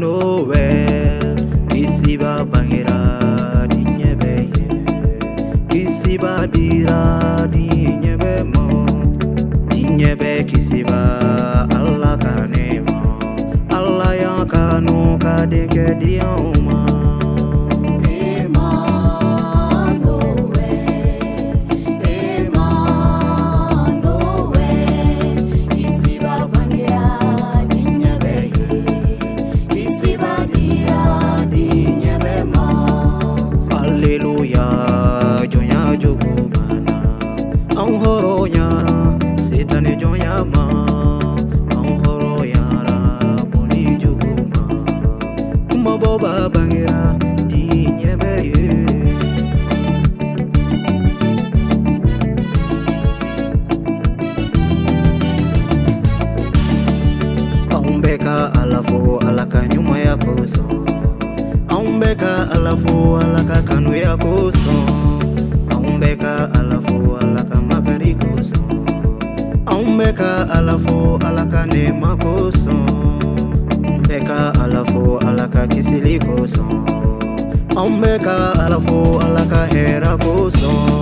Emmanuel, kisiba bangira dinyebe, kisiba dira dinyebe mo, dinyebe kisiba Allah kanemo, Allah yang kanu kadeke dioma. Hallelujah, jonya jugumana, anghoro nyara, setane jonya ma, anghoro yara, boni juguma, kumaboba bangira, dinyebe ye. Aumbeka alafu alaka nyuma ya koso, aumbeka alafu alaka kanu ya koso, aumbeka alafu alaka magari koso, aumbeka alafu alaka nema koso, aumbeka alafu alaka kisili koso, aumbeka alafu alaka hera koso.